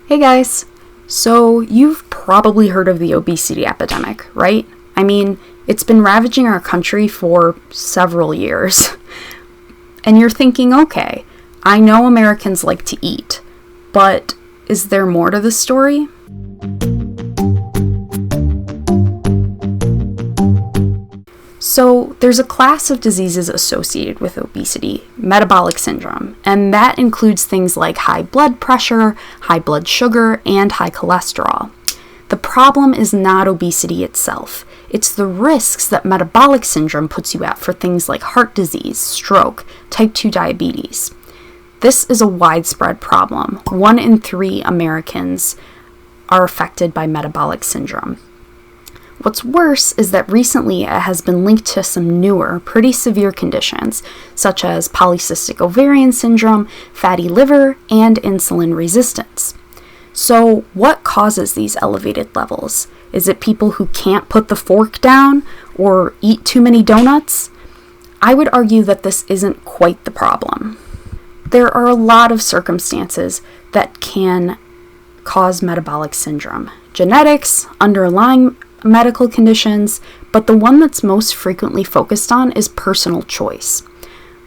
Hey guys! So, you've probably heard of the obesity epidemic, right? I mean, it's been ravaging our country for several years. And you're thinking, okay, I know Americans like to eat, but is there more to the story? So, there's a class of diseases associated with obesity, metabolic syndrome, and that includes things like high blood pressure, high blood sugar, and high cholesterol. The problem is not obesity itself. It's the risks that metabolic syndrome puts you at for things like heart disease, stroke, type 2 diabetes. This is a widespread problem. 1 in 3 Americans are affected by metabolic syndrome. What's worse is that recently it has been linked to some newer, pretty severe conditions, such as polycystic ovarian syndrome, fatty liver, and insulin resistance. So, what causes these elevated levels? Is it people who can't put the fork down or eat too many donuts? I would argue that this isn't quite the problem. There are a lot of circumstances that can cause metabolic syndrome. Genetics, underlying medical conditions, but the one that's most frequently focused on is personal choice.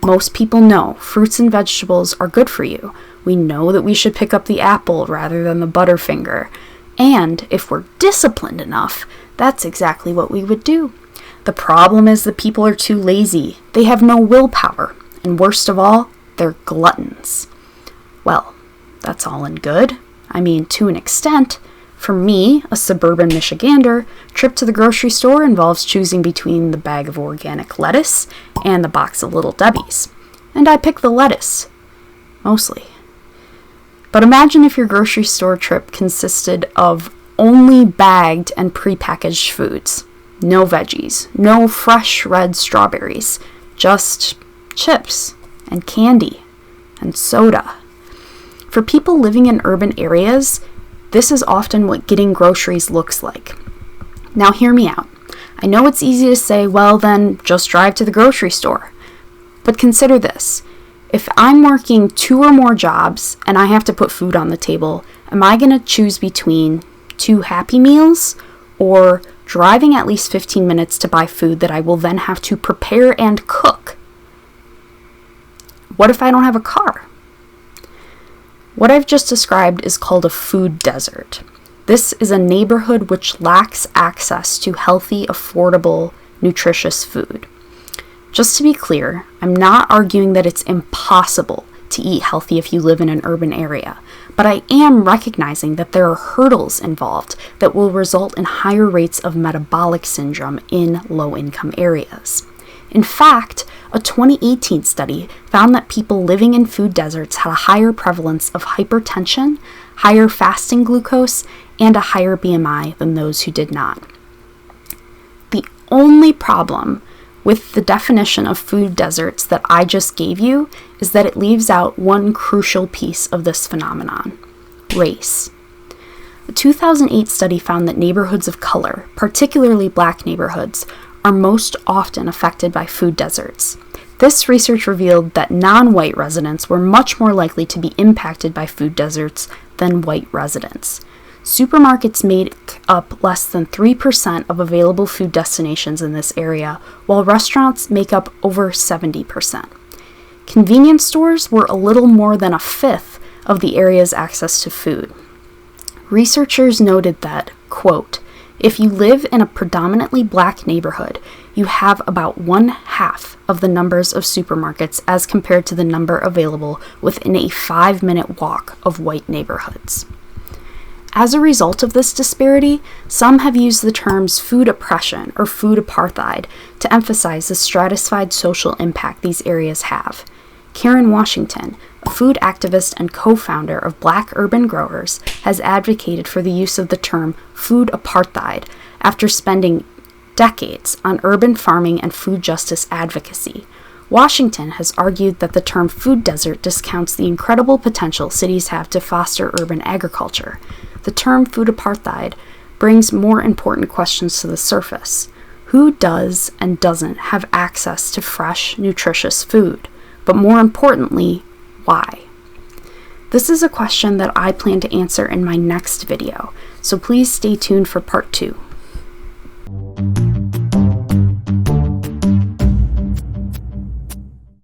Most people know fruits and vegetables are good for you. We know that we should pick up the apple rather than the Butterfinger. And if we're disciplined enough, that's exactly what we would do. The problem is that people are too lazy. They have no willpower. And worst of all, they're gluttons. Well, that's all in good. I mean, to an extent. For me, a suburban Michigander, trip to the grocery store involves choosing between the bag of organic lettuce and the box of Little Debbie's. And I pick the lettuce. Mostly. But imagine if your grocery store trip consisted of only bagged and prepackaged foods. No veggies, no fresh red strawberries, just chips and candy and soda. For people living in urban areas, this is often what getting groceries looks like. Now hear me out. I know it's easy to say, well then, just drive to the grocery store. But consider this. If I'm working 2 or more jobs and I have to put food on the table, am I going to choose between 2 Happy Meals or driving at least 15 minutes to buy food that I will then have to prepare and cook? What if I don't have a car? What I've just described is called a food desert. This is a neighborhood which lacks access to healthy, affordable, nutritious food. Just to be clear, I'm not arguing that it's impossible to eat healthy if you live in an urban area, but I am recognizing that there are hurdles involved that will result in higher rates of metabolic syndrome in low-income areas. In fact, a 2018 study found that people living in food deserts had a higher prevalence of hypertension, higher fasting glucose, and a higher BMI than those who did not. The only problem with the definition of food deserts that I just gave you is that it leaves out one crucial piece of this phenomenon: race. A 2008 study found that neighborhoods of color, particularly Black neighborhoods, are most often affected by food deserts. This research revealed that non-white residents were much more likely to be impacted by food deserts than white residents. Supermarkets made up less than 3% of available food destinations in this area, while restaurants make up over 70%. Convenience stores were a little more than a fifth of the area's access to food. Researchers noted that, quote, if you live in a predominantly Black neighborhood, you have about 1/2 of the numbers of supermarkets as compared to the number available within a 5-minute walk of white neighborhoods. As a result of this disparity, some have used the terms food oppression or food apartheid to emphasize the stratified social impact these areas have. Karen Washington, a food activist and co-founder of Black Urban Growers, has advocated for the use of the term food apartheid after spending decades on urban farming and food justice advocacy. Washington has argued that the term food desert discounts the incredible potential cities have to foster urban agriculture. The term food apartheid brings more important questions to the surface. Who does and doesn't have access to fresh, nutritious food? But more importantly, why? This is a question that I plan to answer in my next video, so please stay tuned for part 2.